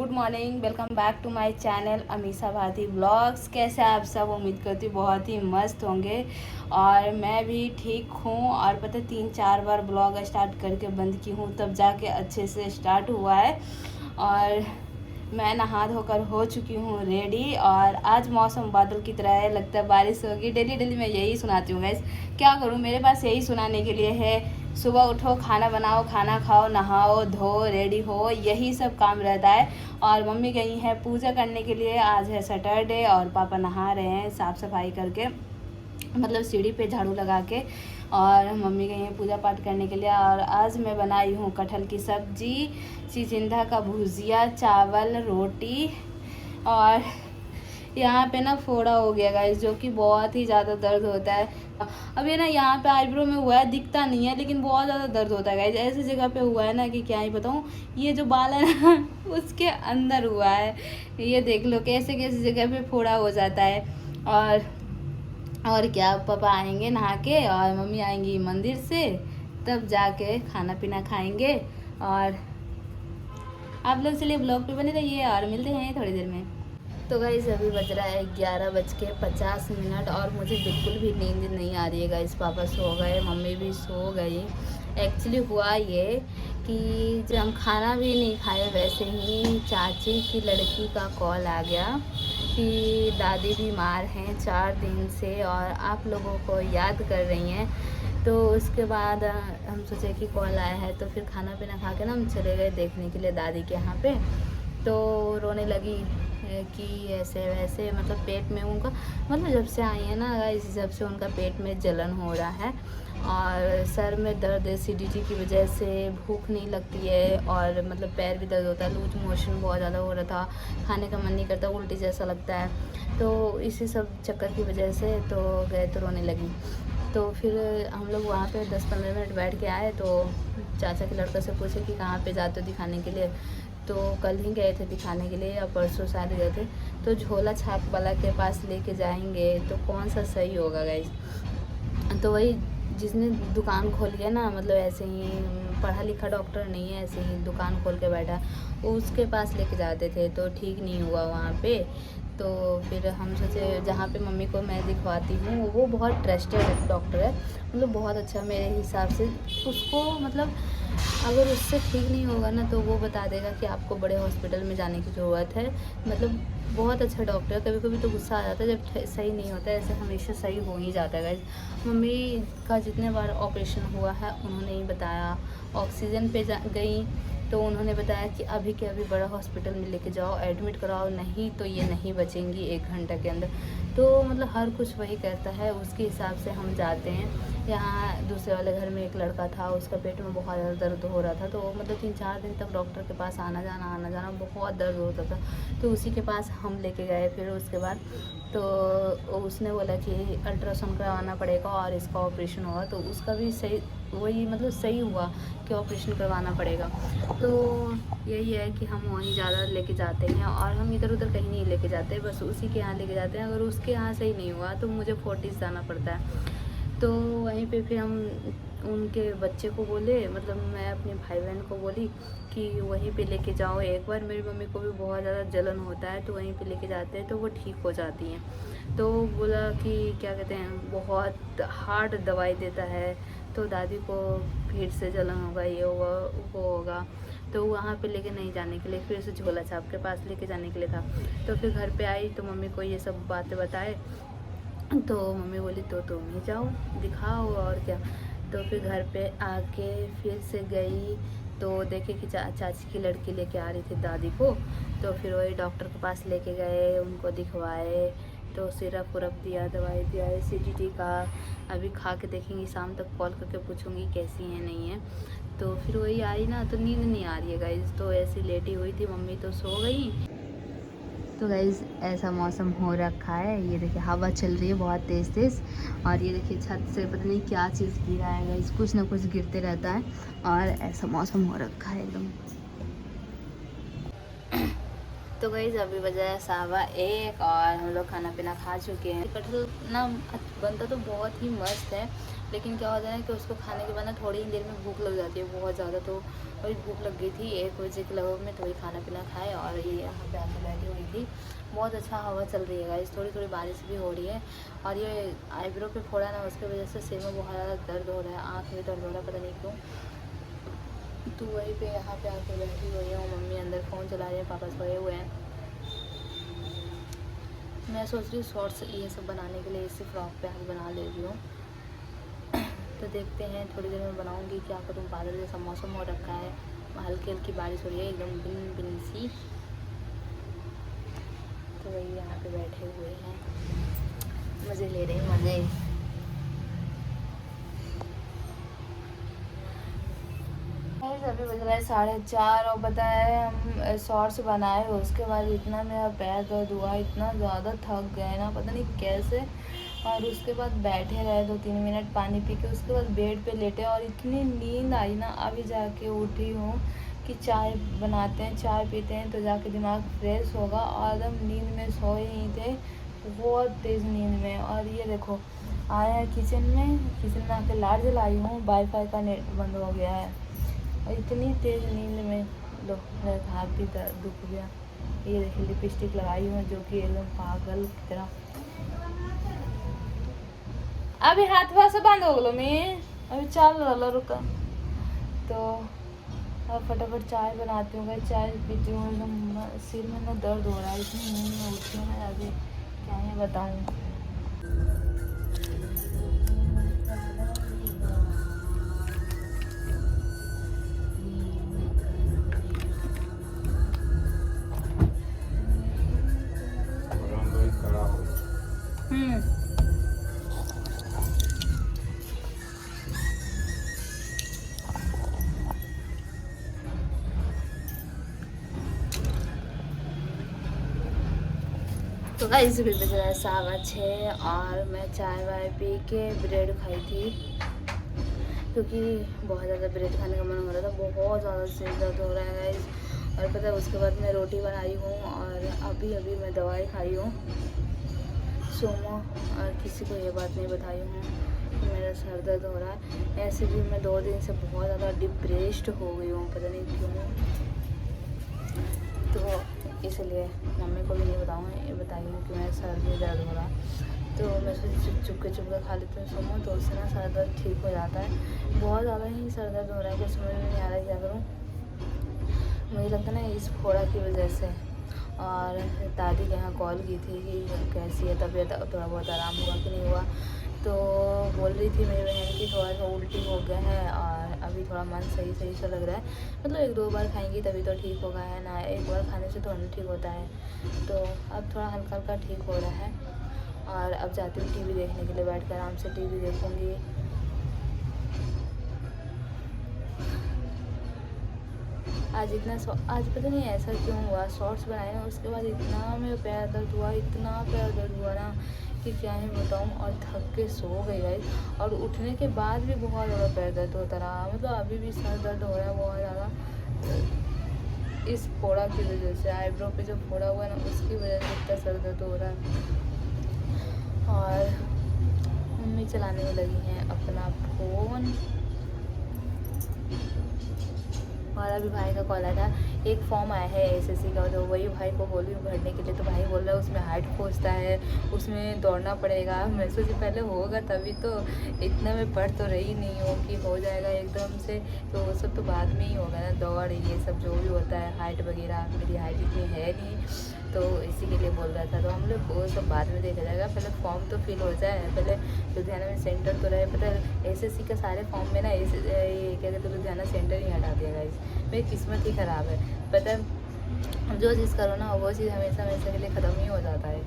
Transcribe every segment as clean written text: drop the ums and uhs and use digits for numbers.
Good morning, welcome back to my channel Amisha Bharti blogs. कैसे आप सब? उम्मीद करती हूँ बहुत ही मस्त होंगे और मैं भी ठीक हूँ। और पता 3-4 बार ब्लॉग स्टार्ट करके बंद की हूँ, तब जाके अच्छे से स्टार्ट हुआ है। और मैं नहा धोकर हो चुकी हूँ रेडी। और आज मौसम बादल की तरह है, लगता है बारिश होगी। डेली मैं यही सुनाती हूँ गाइस, क्या करूँ, मेरे पास यही सुनाने के लिए है। सुबह उठो, खाना बनाओ, खाना खाओ, नहाओ धो रेडी हो, यही सब काम रहता है। और मम्मी गई हैं पूजा करने के लिए, आज है सैटरडे। और पापा नहा रहे हैं साफ़ सफाई करके, मतलब सीढ़ी पे झाड़ू लगा के। और मम्मी गई हैं पूजा पाठ करने के लिए। और आज मैं बनाई हूँ कटहल की सब्जी, चिचिंदा का भुजिया, चावल, रोटी। और यहाँ पे ना फोड़ा हो गया गाइस, जो कि बहुत ही ज़्यादा दर्द होता है। अब ये ना यहाँ पे आईब्रो में हुआ है, दिखता नहीं है लेकिन बहुत ज़्यादा दर्द होता है गाइस। ऐसी जगह पे हुआ है ना कि क्या ही बताऊँ। ये जो बाल है ना उसके अंदर हुआ है। ये देख लो कैसे कैसी जगह पे फोड़ा हो जाता है। और क्या, पापा आएंगे नहा के और मम्मी आएंगी मंदिर से, तब जाके खाना पीना खाएंगे। और आप लोग चलिए ब्लॉग पे बने रहिए और मिलते हैं थोड़ी देर में। तो गाइस अभी बज रहा है 11:50 और मुझे बिल्कुल भी नींद नहीं आ रही है गाइस। पापा सो गए, मम्मी भी सो गई। एक्चुअली हुआ ये कि जब हम खाना भी नहीं खाए, वैसे ही चाची की लड़की का कॉल आ गया कि दादी बीमार हैं 4 दिन से और आप लोगों को याद कर रही हैं। तो उसके बाद हम सोचे कि कॉल आया है, तो फिर खाना पीना खा के ना हम चले गए देखने के लिए दादी के यहाँ पे। तो रोने लगी कि ऐसे वैसे, मतलब पेट में उनका, मतलब जब से आई है ना गाइस, जब से उनका पेट में जलन हो रहा है और सर में दर्द, एसिडिटी की वजह से भूख नहीं लगती है और मतलब पैर भी दर्द होता है, लूज मोशन बहुत ज़्यादा हो रहा था, खाने का मन नहीं करता, उल्टी जैसा लगता है। तो इसी सब चक्कर की वजह से तो गए तो रोने लगी। तो फिर हम लोग वहाँ पे 10-15 मिनट बैठ के आए। तो चाचा के लड़का से पूछे कि कहाँ पे जाते हो दिखाने के लिए। तो कल ही गए थे दिखाने के लिए या परसों शायद गए थे। तो झोला छाप वाला के पास लेके जाएंगे तो कौन सा सही होगा गाइस। तो वही जिसने दुकान खोली है ना, मतलब ऐसे ही पढ़ा लिखा डॉक्टर नहीं है, ऐसे ही दुकान खोल के बैठा, उसके पास लेके जाते थे तो ठीक नहीं हुआ वहाँ पे। तो फिर हम सोचे जहाँ पे मम्मी को मैं दिखवाती हूँ वो बहुत ट्रस्टेड डॉक्टर है, मतलब बहुत अच्छा मेरे हिसाब से। उसको मतलब अगर उससे ठीक नहीं होगा ना तो वो बता देगा कि आपको बड़े हॉस्पिटल में जाने की ज़रूरत है। मतलब बहुत अच्छा डॉक्टर है। कभी कभी तो गुस्सा आ जाता है जब सही नहीं होता है, ऐसे हमेशा सही हो ही जाता है गाइस। मम्मी का जितने बार ऑपरेशन हुआ है उन्होंने ही बताया। ऑक्सीजन पे गई तो उन्होंने बताया कि अभी के अभी बड़ा हॉस्पिटल में लेके जाओ, एडमिट कराओ, नहीं तो ये नहीं बचेंगी 1 घंटा के अंदर। तो मतलब हर कुछ वही कहता है, उसके हिसाब से हम जाते हैं। यहाँ दूसरे वाले घर में एक लड़का था, उसका पेट में बहुत ज़्यादा दर्द हो रहा था। तो मतलब 3-4 दिन तक डॉक्टर के पास आना जाना बहुत दर्द होता था। तो उसी के पास हम लेके गए। फिर उसके बाद तो उसने बोला कि अल्ट्रासाउंड करवाना पड़ेगा और इसका ऑपरेशन होगा। तो उसका भी सही, वही मतलब सही हुआ कि ऑपरेशन करवाना पड़ेगा। तो यही है कि हम वहीं ज़्यादा लेके जाते हैं और हम इधर उधर कहीं नहीं लेके जाते, बस उसी के यहाँ लेके जाते हैं। अगर उसके यहाँ सही नहीं हुआ तो मुझे फोर्टिस जाना पड़ता है। तो वहीं पे फिर हम उनके बच्चे को बोले, मतलब मैं अपने भाई बहन को बोली कि वहीं पे लेके जाओ एक बार। मेरी मम्मी को भी बहुत ज़्यादा जलन होता है तो वहीं पे लेके जाते हैं तो वो ठीक हो जाती हैं। तो बोला कि क्या कहते हैं, बहुत हार्ड दवाई देता है तो दादी को फिर से जलन होगा, ये होगा वो होगा। तो वहाँ पे लेके नहीं जाने के लिए फिर से झोला छाप के पास लेके जाने के लिए था। तो फिर घर पे आई तो मम्मी को ये सब बातें बताए। तो मम्मी बोली तो तुम ही जाओ दिखाओ और क्या। तो फिर घर पे आके फिर से गई तो देखे कि चाची की लड़की लेके आ रही थी दादी को। तो फिर वही डॉक्टर के पास लेके गए, उनको दिखवाए। तो सिरप उरप दिया, दवाई दिया, एसिडिटी का। अभी खा के देखेंगी, शाम तक कॉल करके पूछूंगी कैसी है नहीं है। तो फिर वही आई ना, तो नींद नहीं आ रही है गाइज, तो ऐसी लेटी हुई थी। मम्मी तो सो गई। तो गाइज़ ऐसा मौसम हो रखा है, ये देखिए हवा चल रही है बहुत तेज़ तेज़। और ये देखिए छत से पता नहीं क्या चीज़ गिरा है गाइज़, कुछ ना कुछ गिरते रहता है और ऐसा मौसम हो रखा है एकदम। तो गाइज़ अभी बजा है 1:15 और हम लोग खाना पीना खा चुके हैं। कटहल ना बनता तो बहुत ही मस्त है लेकिन क्या होता है ना कि उसको खाने के बाद ना थोड़ी ही देर में भूख लग जाती है बहुत ज़्यादा। तो वही भूख लग गई थी 1 बजे के लगभग में, तो वही खाना पीना खाए और ये यहाँ पे आके बैठी हुई थी। बहुत अच्छा हवा चल रही है गाइस, थोड़ी थोड़ी बारिश भी हो रही है। और ये आईब्रो पे फोड़ा ना, उसकी वजह से सिर में बहुत ज़्यादा दर्द हो रहा है, आँख में दर्द हो रहा है, पता नहीं क्यों। तो वहीं पे यहाँ पे आके बैठी हुई हूँ। मम्मी अंदर फ़ोन चला रही है, पापा सोए हुए हैं। मैं सोच रही हूँ शॉर्ट्स ये सब बनाने के लिए इसी फ्रॉक पे आज बना ले रही हूँ। तो देखते हैं थोड़ी देर में बनाऊँगी। क्या करूँ, बादल जैसा मौसम हो रखा है, हल्की हल्की बारिश हो रही है, एकदम बिन बिन सी। तो वही यहाँ पे बैठे हुए हैं, मज़े ले रहे हैं, मज़े। अभी बज रहा है 4:30 और पता है हम शॉर्ट्स बनाए, उसके बाद इतना मेरा पैर दर्द हुआ, इतना ज़्यादा थक गए ना, पता नहीं कैसे। और उसके बाद बैठे रहे 2-3 मिनट पानी पी के, उसके बाद बेड पे लेटे और इतनी नींद आई ना, अभी जाके उठी हूँ कि चाय बनाते हैं, चाय पीते हैं तो जाके दिमाग फ्रेश होगा। और एकदम नींद में सोए ही थे, बहुत तेज़ नींद में। और ये देखो आए हैं किचन में आके लाइट जलाई हूँ, वाईफाई का नेट बंद हो गया है और इतनी तेज़ नींद में लो मेरा हाथ भी दुख गया। ये देखिए लिपस्टिक लगाई हूँ जो कि एकदम पागल की तरह। अभी हाथ वहाँ से बंद हो गलो मैं, अभी चल रहा रुका। तो अब फटाफट चाय बनाती हूँ, चाय पीती हूँ। एकदम सिर में ना दर्द हो रहा है, इतनी नींद में उठी हूँ मैं अभी, क्या ही बताऊँ। तो गाइस भी बज रहा है 6:15 और मैं चाय वाय पी के ब्रेड खाई थी, क्योंकि बहुत ज़्यादा ब्रेड खाने का मन हो रहा था, बहुत ज़्यादा सिर दर्द हो रहा है गाइस। और पता है उसके बाद मैं रोटी बनाई हूँ और अभी अभी मैं दवाई खाई हूँ सोमो। और किसी को ये बात नहीं बताई हूँ कि मेरा सर दर्द हो रहा है। ऐसे भी मैं 2 दिन से बहुत ज़्यादा डिप्रेस्ड हो गई हूँ, पता नहीं क्यों। तो इसलिए मम्मी को भी नहीं बताऊँगी, बताई हूँ कि मेरा सर में दर्द हो रहा। तो मैं सोची चुप के खा लेती हूँ सोमो, तो उससे ना सर दर्द ठीक हो जाता है। बहुत ज़्यादा ही सर दर्द हो रहा है, कुछ समझ में नहीं आ रहा है क्या करूँ। मुझे लगता है ना इस फोड़ा की वजह से। और दादी के यहाँ कॉल की थी कि कैसी है तबीयत, थोड़ा बहुत आराम हुआ कि नहीं हुआ। तो बोल रही थी मेरी बहन की थोड़ा सा उल्टी हो गया है और अभी थोड़ा मन सही सही सा लग रहा है। मतलब 1-2 बार खाएंगी तभी तो ठीक होगा, है ना, एक बार खाने से थोड़ा ठीक होता है। तो अब थोड़ा हल्का हल्का ठीक हो रहा है। और अब जाती हूँ टीवी देखने के लिए, बैठ कर आराम से टीवी देखूँगी। आज पता नहीं ऐसा क्यों हुआ, शॉर्ट्स बनाए ना उसके बाद इतना मेरा पैर दर्द हुआ, इतना पैर दर्द हुआ ना कि क्या ही बताऊँ। और थक के सो गई गाइस, और उठने के बाद भी बहुत ज़्यादा पैर दर्द होता रहा। मतलब अभी भी सर दर्द हो रहा है बहुत ज़्यादा, इस फोड़ा की वजह से। आईब्रो पे जो फोड़ा हुआ है ना उसकी वजह से इतना सर दर्द हो रहा है। और मम्मी चलाने में लगी हैं अपना फ़ोन। और अभी भाई का कॉल आया था, एक फॉर्म आया है एसएससी का, तो वही भाई को बोल रही हूँ भरने के लिए। तो भाई बोल रहा है उसमें हाइट खोजता है, उसमें दौड़ना पड़ेगा। मैं सोची पहले होगा तभी तो, इतना मैं पढ़ तो रही नहीं हूँ कि हो जाएगा एकदम से। तो वो सब तो बाद में ही होगा ना, दौड़ ये सब जो भी होता है, हाइट वगैरह। मेरी हाइट इतनी है नहीं, तो इसी के लिए बोल रहा था। तो हम लोग वो सब बाद में देखा जाएगा, पहले फॉर्म तो फिल हो जाए, पहले लुधियाना में सेंटर तो रहे। पता है एसएससी का सारे फॉर्म में ना ये क्या कहते हैं, लुधियाना सेंटर ही हटा दिया गाइस। मेरी किस्मत ही ख़राब है। पता है जो चीज़ करो ना वो चीज़ हमेशा हमेशा के लिए ख़त्म ही हो जाता है।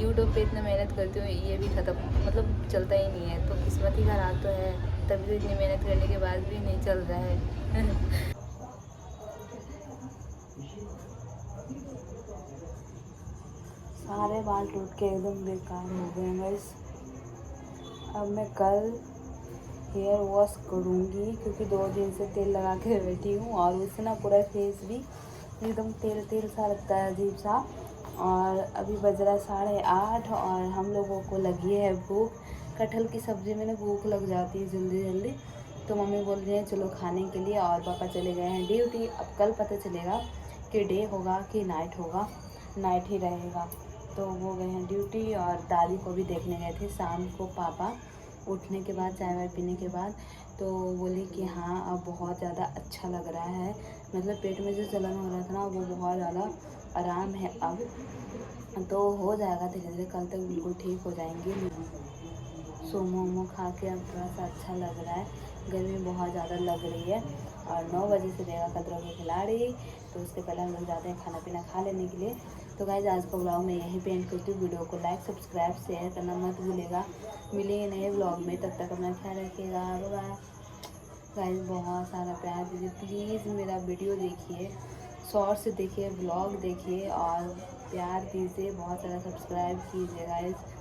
यूट्यूब पे इतना मेहनत करती हूँ, ये भी ख़त्म, मतलब चलता ही नहीं है। तो किस्मत ही ख़राब तो है, तभी तो इतनी मेहनत करने के बाद भी नहीं चल रहा है। सारे बाल टूट के एकदम बेकार हो गए हैं गाइस। अब मैं कल हेयर वॉश करूँगी, क्योंकि 2 दिन से तेल लगा के बैठी हूँ और उससे ना पूरा फेस भी एकदम तेल तेल सा लगता है, अजीब सा। और अभी बज रहा है 8:30 और हम लोगों को लगी है भूख। कटहल की सब्ज़ी में ना भूख लग जाती है जल्दी जल्दी। तो मम्मी बोल रही है चलो खाने के लिए, और पापा चले गए हैं ड्यूटी। अब कल पता चलेगा कि डे होगा कि नाइट होगा, नाइट ही रहेगा। तो वो गए हैं ड्यूटी, और दादी को भी देखने गए थे शाम को पापा उठने के बाद, चाय वाय पीने के बाद। तो बोली कि हाँ अब बहुत ज़्यादा अच्छा लग रहा है, मतलब पेट में जो जलन हो रहा था ना वो बहुत ज़्यादा आराम है अब, तो हो जाएगा धीरे धीरे, कल तक बिल्कुल ठीक हो जाएंगी। सोमो वोमो खा के अब थोड़ा सा अच्छा लग रहा है, गर्मी बहुत ज़्यादा लग रही है। और 9 बजे से देगा कतरों के खिलाड़ी, तो उसके पहले हम लोग जाते हैं खाना पीना खा लेने के लिए। तो गाइस आज का ब्लॉग मैं यहीं पे एंड करती हूँ। वीडियो को लाइक सब्सक्राइब शेयर करना मत भूलिएगा। मिलेंगे नए ब्लॉग में, तब तक अपना ख्याल रखिएगा। बाय बाय गाइस, बहुत सारा प्यार दीजिए प्लीज़। मेरा वीडियो देखिए, शॉर्ट्स देखिए, ब्लॉग देखिए और प्यार दीजिए, बहुत सारा सब्सक्राइब कीजिए गाइस।